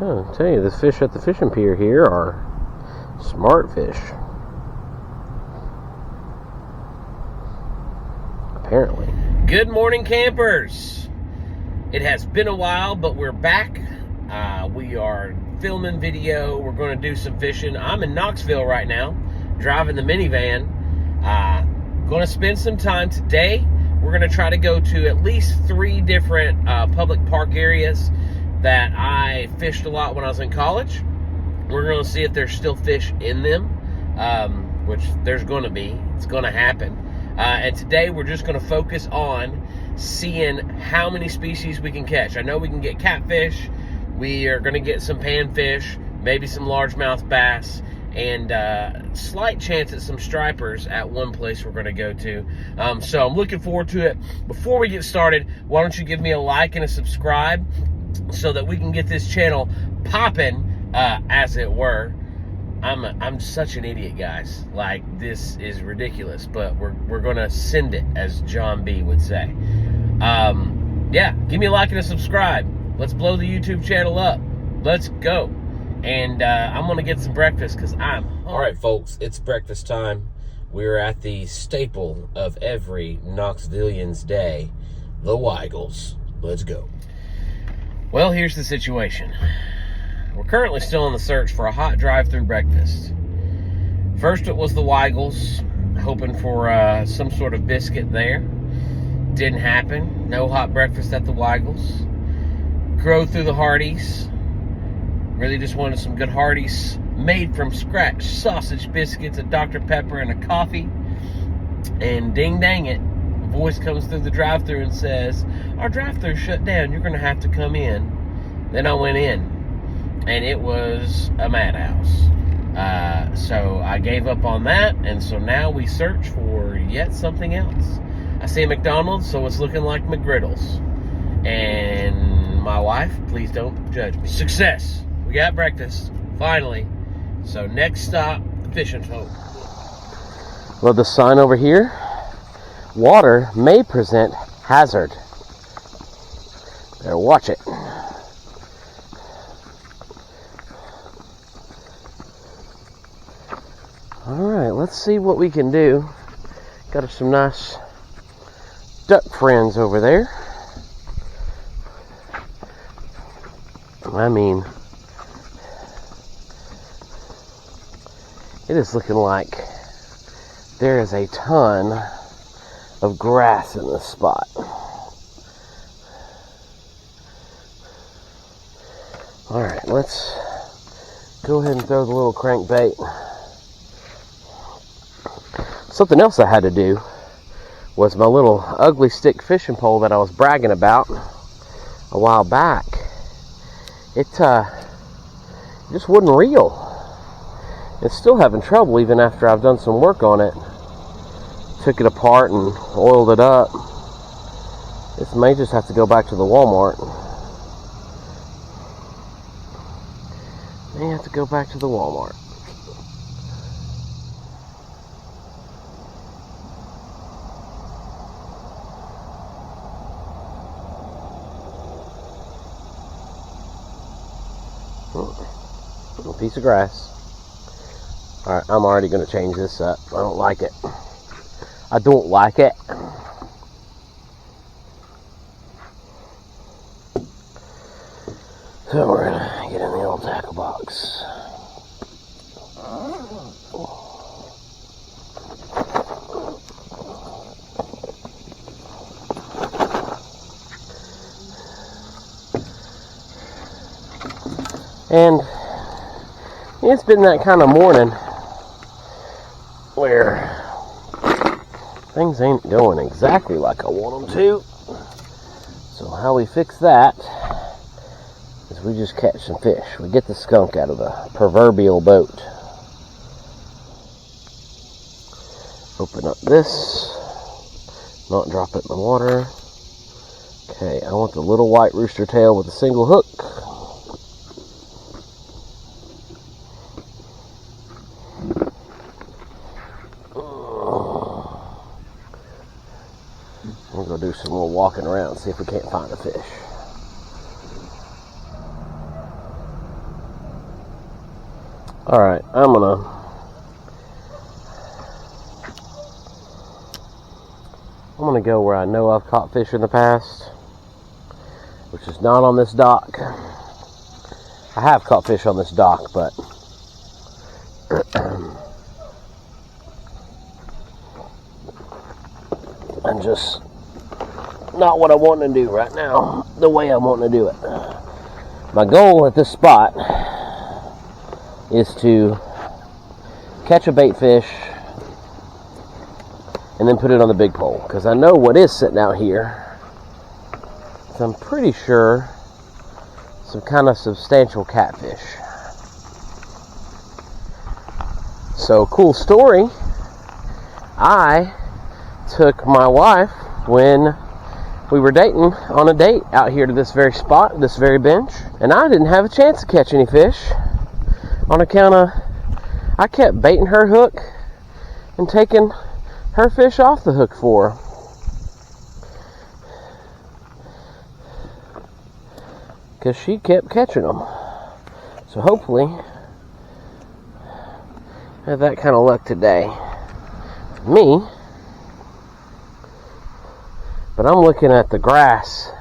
I'll tell you, the fish at the fishing pier here are smart fish. Apparently. Good morning, campers. It has been a while, but we're back. We are filming video. We're going to do some fishing. I'm in Knoxville right now, driving the minivan. Going to spend some time today. We're going to try to go to at least 3 different public park areas that I fished a lot when I was in college. We're going to see if there's still fish in them, which there's going to be. It's going to happen. And today we're just going to focus on seeing how many species we can catch. I know we can get catfish. We are going to get some panfish, maybe some largemouth bass, and slight chance at some stripers at one place we're going to go to. So I'm looking forward to it. Before we get started, why don't you give me a like and a subscribe so that we can get this channel popping, as it were. I'm such an idiot, guys. Like, this is ridiculous, but we're gonna send it, as John B would say. Yeah, give me a like and a subscribe. Let's blow the YouTube channel up. Let's go. And I'm gonna get some breakfast because I'm hungry. All right, folks, it's breakfast time. We're at the staple of every Knoxvillian's day, the Weigels. Let's go. Well, here's the situation. We're currently still in the search for a hot drive-through breakfast. First it was the Weigels, hoping for some sort of biscuit there. Didn't happen. No hot breakfast at the Weigels. Drove through the Hardee's. Really just wanted some good Hardee's made from scratch sausage biscuits, a Dr. Pepper, and a coffee. And ding dang it, a voice comes through the drive-through and says, "Our drive-thru shut down. You're going to have to come in." Then I went in, and it was a madhouse. So I gave up on that, and so now we search for yet something else. I see a McDonald's, so it's looking like McGriddles. And my wife, please don't judge me. Success! We got breakfast, finally. So next stop, the fishing hole. Well, the sign over here, water may present hazard. Better watch it. Alright, let's see what we can do. Got us some nice duck friends over there. I mean, it is looking like there is a ton of grass in this spot. Alright, let's go ahead and throw the little crankbait. Something else I had to do was my little ugly stick fishing pole that I was bragging about a while back. It just wouldn't reel. It's still having trouble even after I've done some work on it. Took it apart and oiled it up. This may just have to go back to the Walmart. May have to go back to the Walmart. A piece of grass. Alright, I'm already going to change this up. I don't like it. I don't like it. So we're going to get in the old tackle box. And it's been that kind of morning where things ain't going exactly like I want them to. So how we fix that is we just catch some fish. We get the skunk out of the proverbial boat. Open up this. Not drop it in the water. Okay, I want the little white rooster tail with a single hook. We'll go do some more walking around, see if we can't find a fish. Alright, I'm gonna go where I know I've caught fish in the past, which is not on this dock. I have caught fish on this dock, but I'm just not what I want to do right now, the way I want to do it. My goal at this spot is to catch a bait fish and then put it on the big pole, because I know what is sitting out here. So I'm pretty sure some kind of substantial catfish. So, cool story. I took my wife when we were dating on a date out here to this very spot, this very bench, and I didn't have a chance to catch any fish on account of I kept baiting her hook and taking her fish off the hook for her. Because she kept catching them. So hopefully I have that kind of luck today. For me. But I'm looking at the grass.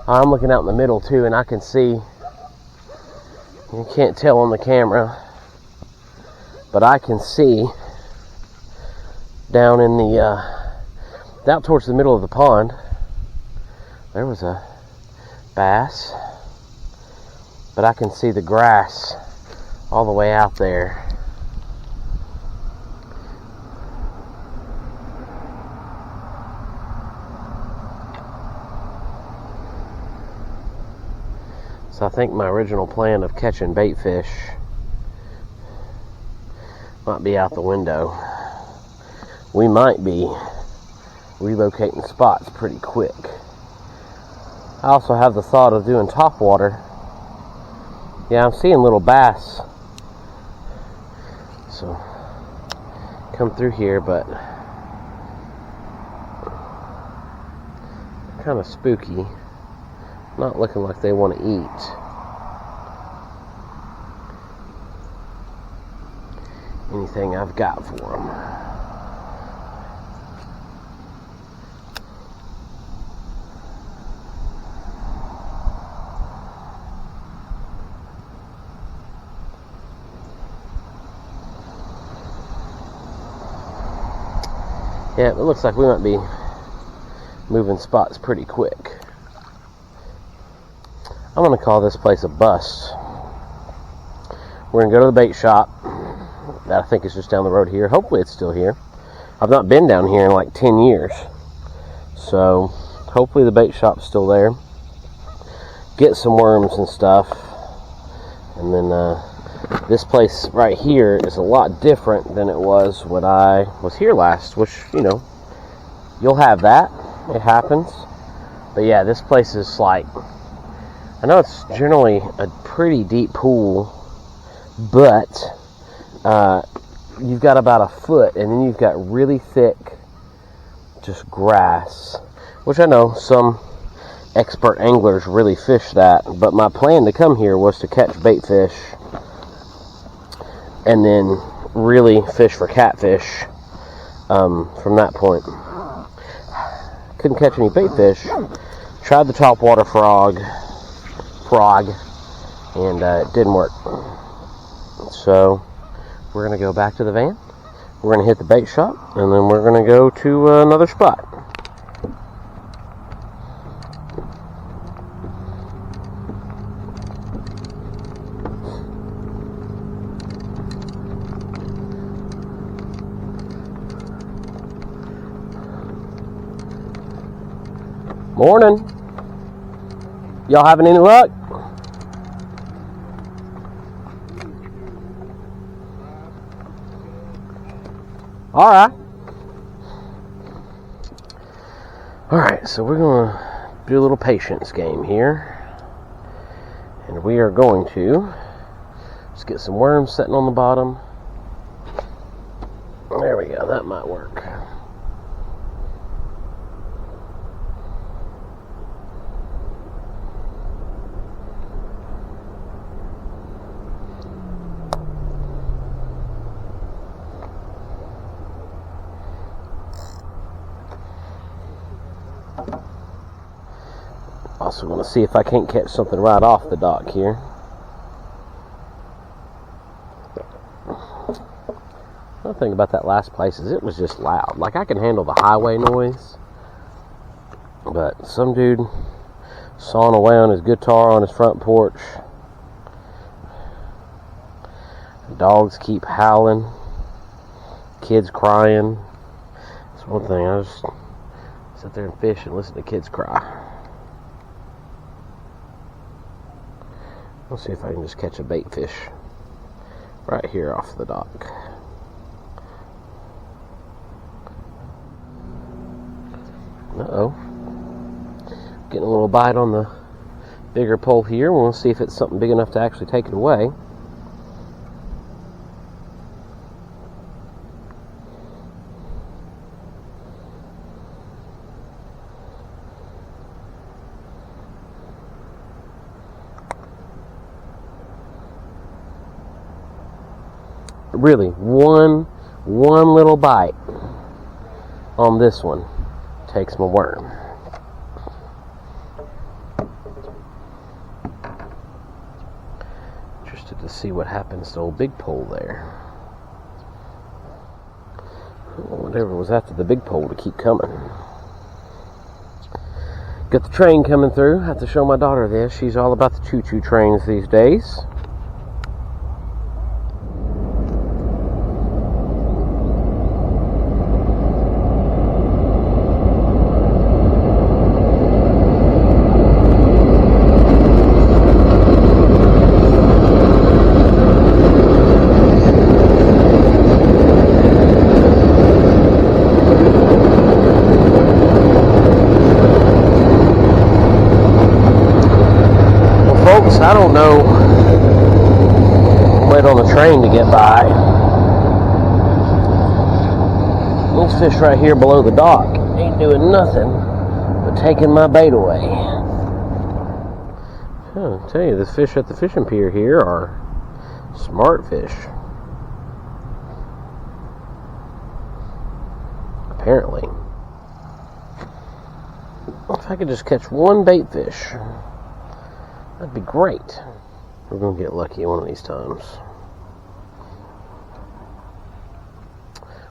I'm looking out in the middle too, and I can see, you can't tell on the camera, but I can see down in the down towards the middle of the pond, there was a bass, but I can see the grass all the way out there. So I think my original plan of catching bait fish might be out the window. We might be relocating spots pretty quick. I also have the thought of doing top water. Yeah, I'm seeing little bass. So, come through here, but kind of spooky. Not looking like they want to eat. Anything I've got for them. Yeah, it looks like we might be moving spots pretty quick. I'm going to call this place a bust. We're going to go to the bait shop. That I think is just down the road here. Hopefully it's still here. I've not been down here in like 10 years. So, hopefully the bait shop's still there. Get some worms and stuff. And then this place right here is a lot different than it was when I was here last. Which, you know, you'll have that. It happens. But yeah, this place is like, I know it's generally a pretty deep pool, but you've got about a foot, and then you've got really thick just grass, which I know some expert anglers really fish that, but my plan to come here was to catch bait fish and then really fish for catfish from that point. Couldn't catch any bait fish. Tried the topwater frog, and it didn't work. So we're going to go back to the van. We're going to hit the bait shop, and then we're going to go to another spot. Morning. Y'all having any luck? Alright. Alright, so we're going to do a little patience game here. And we are going to just get some worms sitting on the bottom. There we go, that might work. Also want to see if I can't catch something right off the dock here. Another thing about that last place is it was just loud. Like, I can handle the highway noise, but some dude sawing away on his guitar on his front porch. Dogs keep howling. Kids crying. That's one thing. I just sit there and fish and listen to kids cry. Let's see if I can just catch a bait fish right here off the dock. Uh-oh. Getting a little bite on the bigger pole here. We'll see if it's something big enough to actually take it away. Really, one little bite on this one takes my worm. Interested to see what happens to old big pole there. Whatever was after the big pole to keep coming. Got the train coming through. I have to show my daughter this. She's all about the choo-choo trains these days. I don't know. Wait on the train to get by. These fish right here below the dock ain't doing nothing but taking my bait away. I'll tell you, the fish at the fishing pier here are smart fish. Apparently. If I could just catch one bait fish, that'd be great. We're going to get lucky one of these times.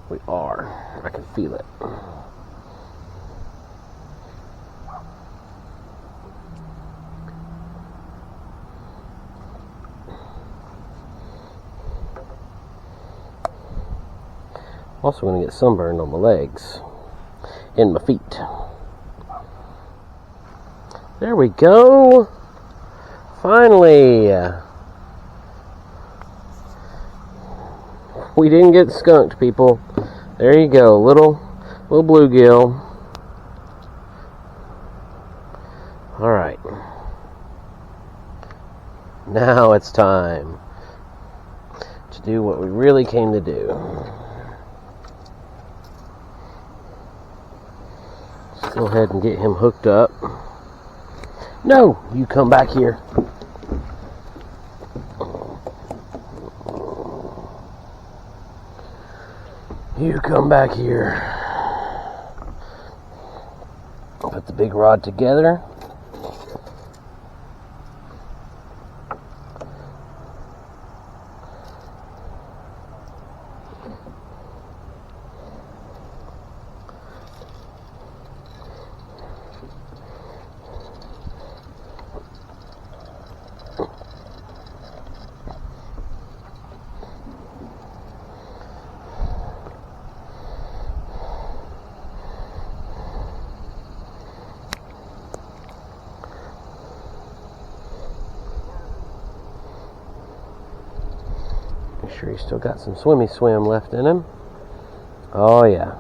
We are. I can feel it. Also going to get sunburned on my legs and my feet. There we go. Finally, we didn't get skunked, people. There you go, little bluegill. All right, now it's time to do what we really came to do. Let's go ahead and get him hooked up. No, you come back here. You come back here. Put the big rod together. Make sure he's still got some swimmy swim left in him. Oh yeah.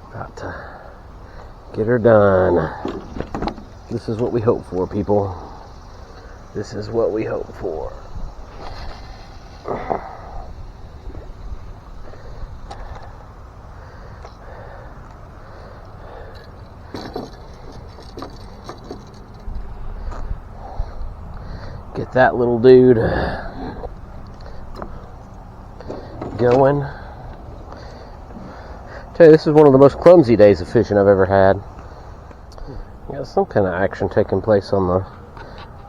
About to get her done. This is what we hope for, people. This is what we hope for. Get that little dude going. Tell you, this is one of the most clumsy days of fishing I've ever had. Got some kind of action taking place on the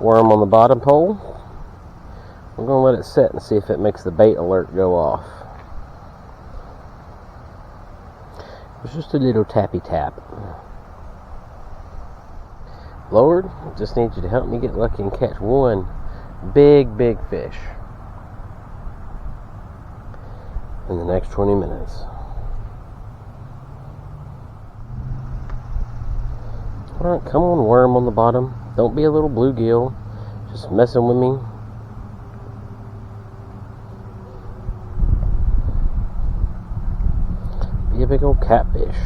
worm on the bottom pole. We're going to let it set and see if it makes the bait alert go off. It's just a little tappy tap. Lord, I just need you to help me get lucky and catch one big fish in the next 20 minutes. Alright, come on, worm on the bottom. Don't be a little bluegill just messing with me. Be a big old catfish.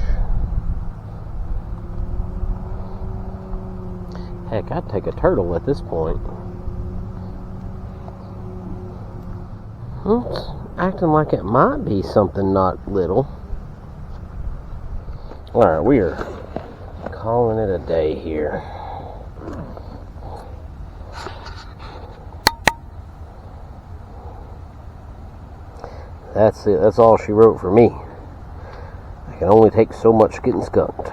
Heck, I'd take a turtle at this point. It's acting like it might be something not little. Alright, we are calling it a day here. That's it. That's all she wrote for me. I can only take so much getting skunked.